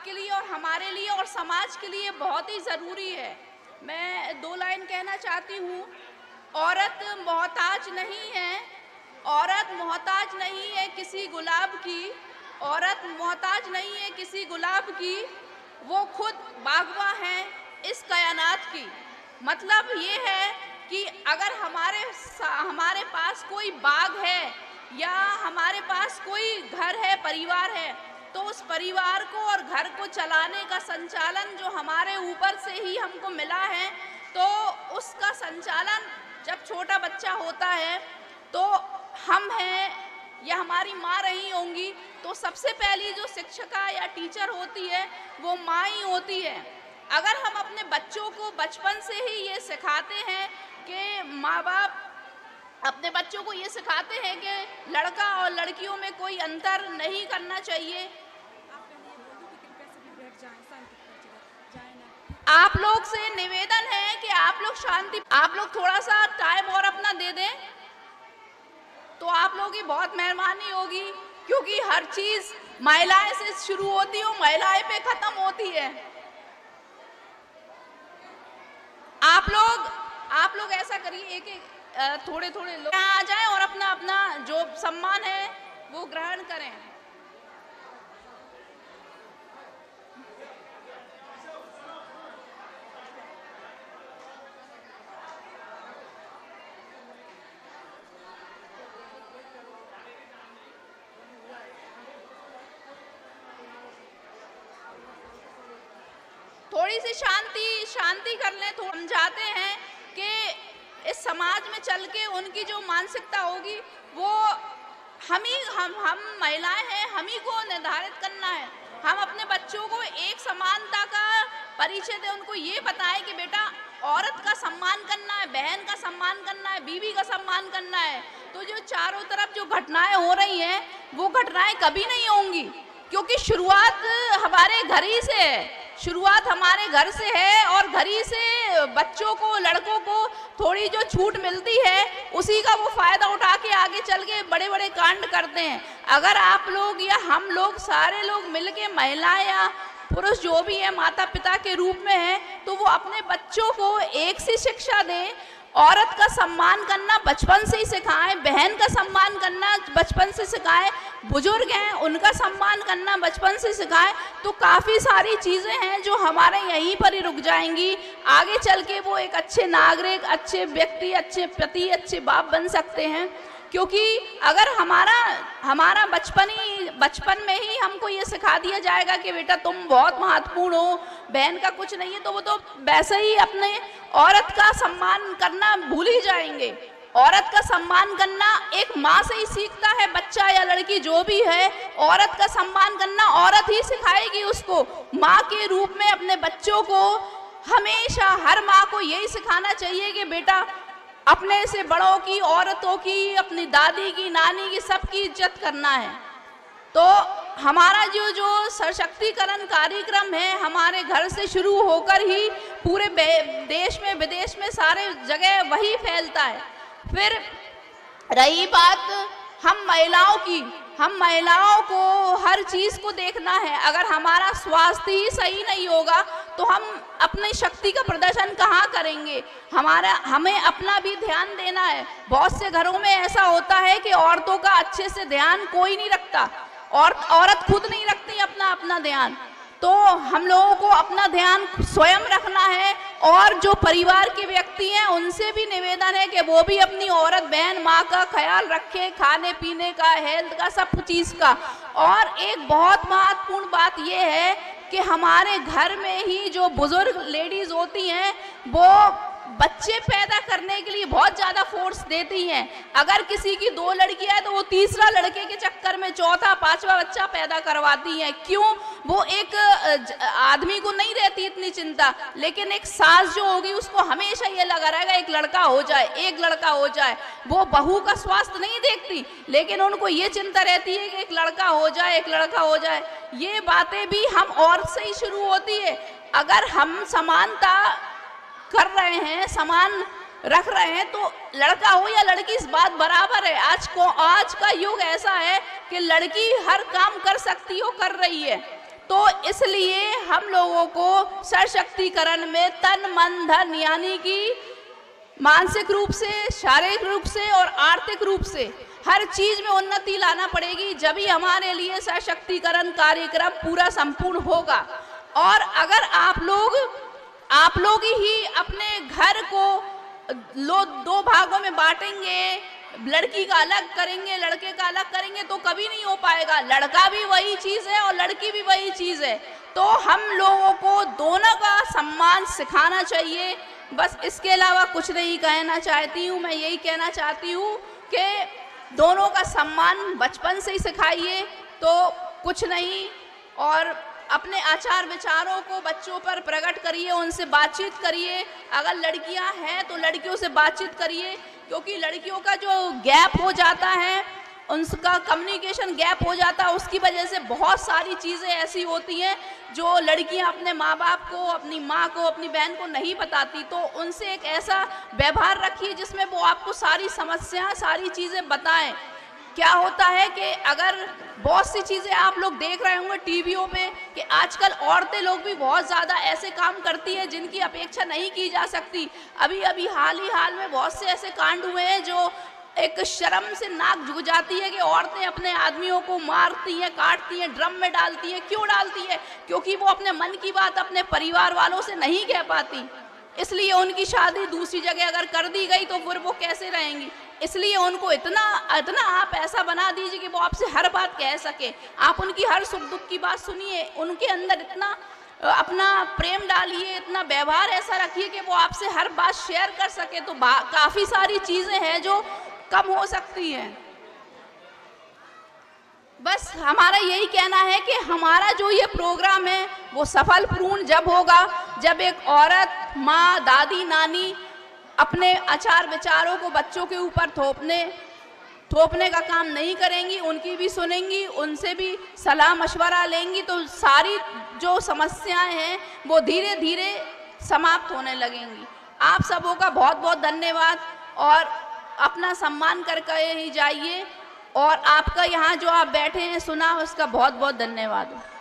आपके लिए और हमारे लिए और समाज के लिए बहुत ही ज़रूरी है। मैं 2 लाइन कहना चाहती हूँ। औरत मोहताज नहीं है, औरत मोहताज नहीं है किसी गुलाब की, औरत मोहताज नहीं है किसी गुलाब की, वो खुद बागवा है इस कायनात की। मतलब ये है कि अगर हमारे पास कोई बाग है या हमारे पास कोई घर है, परिवार है, तो उस परिवार को और घर को चलाने का संचालन जो हमारे ऊपर से ही हमको मिला है, तो उसका संचालन जब छोटा बच्चा होता है तो हम हैं या हमारी माँ रही होंगी, तो सबसे पहली जो शिक्षिका या टीचर होती है वो माँ ही होती है। अगर हम अपने बच्चों को बचपन से ही ये सिखाते हैं कि माँ बाप अपने बच्चों को ये सिखाते हैं कि लड़का और लड़कियों में कोई अंतर नहीं करना चाहिए। आप लोग से निवेदन है कि आप लोग थोड़ा सा टाइम और अपना दे दें तो आप लोगों की बहुत मेहरबानी होगी, क्योंकि हर चीज महिलाएं से शुरू होती है, महिलाएं पे खत्म होती है। आप लोग ऐसा करिए, एक थोड़े लोग यहाँ आ जाएं और अपना अपना जो सम्मान है वो ग्रहण करें। थोड़ी सी शांति कर लें। तो हम चाहते हैं कि इस समाज में चल के उनकी जो मानसिकता होगी वो हम महिलाएं हैं, हम ही को निर्धारित करना है। हम अपने बच्चों को एक समानता का परिचय दें, उनको ये बताएं कि बेटा औरत का सम्मान करना है, बहन का सम्मान करना है, बीवी का सम्मान करना है। तो जो चारों तरफ जो घटनाएं हो रही हैं वो घटनाएं कभी नहीं होंगी, क्योंकि शुरुआत हमारे घर ही से है, शुरुआत हमारे घर से है और घर ही से बच्चों को, लड़कों को थोड़ी जो छूट मिलती है उसी का वो फायदा उठा के आगे चल के बड़े बड़े कांड करते हैं। अगर आप लोग या हम लोग सारे लोग मिलके, महिलाएं या पुरुष जो भी है माता पिता के रूप में है, तो वो अपने बच्चों को एक सी शिक्षा दें। औरत का सम्मान करना बचपन से ही सिखाएं, बहन का सम्मान करना बचपन से सिखाएं, बुजुर्ग हैं उनका सम्मान करना बचपन से सिखाएं। तो काफ़ी सारी चीज़ें हैं जो हमारे यहीं पर ही रुक जाएंगी। आगे चल के वो एक अच्छे नागरिक, अच्छे व्यक्ति, अच्छे पति, अच्छे बाप बन सकते हैं। क्योंकि अगर हमारा बचपन में ही हमको ये सिखा दिया जाएगा कि बेटा तुम बहुत महत्वपूर्ण हो, बहन का कुछ नहीं है, तो वो तो वैसे ही अपने औरत का सम्मान करना भूल ही जाएंगे। औरत का सम्मान करना एक माँ से ही सीखता है बच्चा या लड़की जो भी है। औरत का सम्मान करना औरत ही सिखाएगी उसको। माँ के रूप में अपने बच्चों को हमेशा हर माँ को यही सिखाना चाहिए कि बेटा अपने से बड़ों की, औरतों की, अपनी दादी की, नानी की, सबकी इज्जत करना है। तो हमारा जो सशक्तिकरण कार्यक्रम है हमारे घर से शुरू होकर ही पूरे देश में, विदेश में, सारे जगह वही फैलता है। फिर रही बात हम महिलाओं की, हम महिलाओं को हर चीज़ को देखना है। अगर हमारा स्वास्थ्य ही सही नहीं होगा तो हम अपनी शक्ति का प्रदर्शन कहाँ करेंगे। हमें अपना भी ध्यान देना है। बहुत से घरों में ऐसा होता है कि औरतों का अच्छे से ध्यान कोई नहीं रखता, और औरत खुद नहीं रखती अपना ध्यान। तो हम लोगों को अपना ध्यान स्वयं रखना है, और जो परिवार के व्यक्ति हैं उनसे भी निवेदन है कि वो भी अपनी औरत, बहन, माँ का ख्याल रखें, खाने पीने का, हेल्थ का, सब चीज़ का। और एक बहुत महत्वपूर्ण बात ये है कि हमारे घर में ही जो बुजुर्ग लेडीज होती हैं वो बच्चे पैदा करने के लिए बहुत ज़्यादा फोर्स देती हैं। अगर किसी की 2 लड़कियां हैं तो वो तीसरा लड़के के चक्कर में चौथा, 5वां बच्चा पैदा करवाती हैं। क्यों? वो एक आदमी को नहीं रहती इतनी चिंता, लेकिन एक सास जो होगी उसको हमेशा ये लगा रहेगा एक लड़का हो जाए, एक लड़का हो जाए। वो बहू का स्वास्थ्य नहीं देखती, लेकिन उनको ये चिंता रहती है कि एक लड़का हो जाए, एक लड़का हो जाए। ये बातें भी हम औरत से ही शुरू होती है। अगर हम समानता कर रहे हैं, समान रख रहे हैं, तो लड़का हो या लड़की इस बात बराबर है। आज का युग ऐसा है कि लड़की हर काम कर सकती हो, कर रही है। तो इसलिए हम लोगों को सशक्तिकरण में तन मन धन यानी कि मानसिक रूप से, शारीरिक रूप से और आर्थिक रूप से हर चीज में उन्नति लाना पड़ेगी, जब ही हमारे लिए सशक्तिकरण कार्यक्रम पूरा संपूर्ण होगा। और अगर आप लोग ही अपने घर को दो भागों में बांटेंगे, लड़की का अलग करेंगे, लड़के का अलग करेंगे, तो कभी नहीं हो पाएगा। लड़का भी वही चीज है और लड़की भी वही चीज है। तो हम लोगों को दोनों का सम्मान सिखाना चाहिए। बस इसके अलावा कुछ नहीं कहना चाहती हूँ। मैं यही कहना चाहती हूँ कि दोनों का सम्मान बचपन से ही सिखाइए तो कुछ नहीं, और अपने आचार विचारों को बच्चों पर प्रकट करिए, उनसे बातचीत करिए। अगर लड़कियां हैं तो लड़कियों से बातचीत करिए, क्योंकि लड़कियों का जो गैप हो जाता है, उनका कम्युनिकेशन गैप हो जाता है, उसकी वजह से बहुत सारी चीज़ें ऐसी होती हैं जो लड़कियां अपने माँ बाप को, अपनी माँ को, अपनी बहन को नहीं बताती। तो उनसे एक ऐसा व्यवहार रखिए जिसमें वो आपको सारी समस्याएं, सारी चीज़ें बताएं। क्या होता है कि अगर बहुत सी चीज़ें आप लोग देख रहे होंगे टीवियों पे कि आजकल औरतें लोग भी बहुत ज़्यादा ऐसे काम करती हैं जिनकी अपेक्षा नहीं की जा सकती। अभी हाल में बहुत से ऐसे कांड हुए हैं जो एक शर्म से नाक झुक जाती है कि औरतें अपने आदमियों को मारती हैं, काटती हैं, ड्रम में डालती हैं। क्यों डालती है? क्योंकि वो अपने मन की बात अपने परिवार वालों से नहीं कह पाती, इसलिए उनकी शादी दूसरी जगह अगर कर दी गई तो फिर वो कैसे रहेंगी। इसलिए उनको इतना आप ऐसा बना दीजिए कि वो आपसे हर बात कह सके, आप उनकी हर सुख दुख की बात सुनिए, उनके अंदर इतना अपना प्रेम डालिए, इतना व्यवहार ऐसा रखिए कि वो आपसे हर बात शेयर कर सके। तो काफ़ी सारी चीज़ें हैं जो कम हो सकती हैं। बस हमारा यही कहना है कि हमारा जो ये प्रोग्राम है वो सफल पूर्ण जब होगा जब एक औरत, माँ, दादी, नानी अपने आचार विचारों को बच्चों के ऊपर थोपने का काम नहीं करेंगी, उनकी भी सुनेंगी, उनसे भी सलाह मशवरा लेंगी, तो सारी जो समस्याएं हैं वो धीरे धीरे समाप्त होने लगेंगी। आप सबों का बहुत बहुत धन्यवाद, और अपना सम्मान करके ही जाइए, और आपका यहाँ जो आप बैठे हैं सुना, उसका बहुत बहुत धन्यवाद।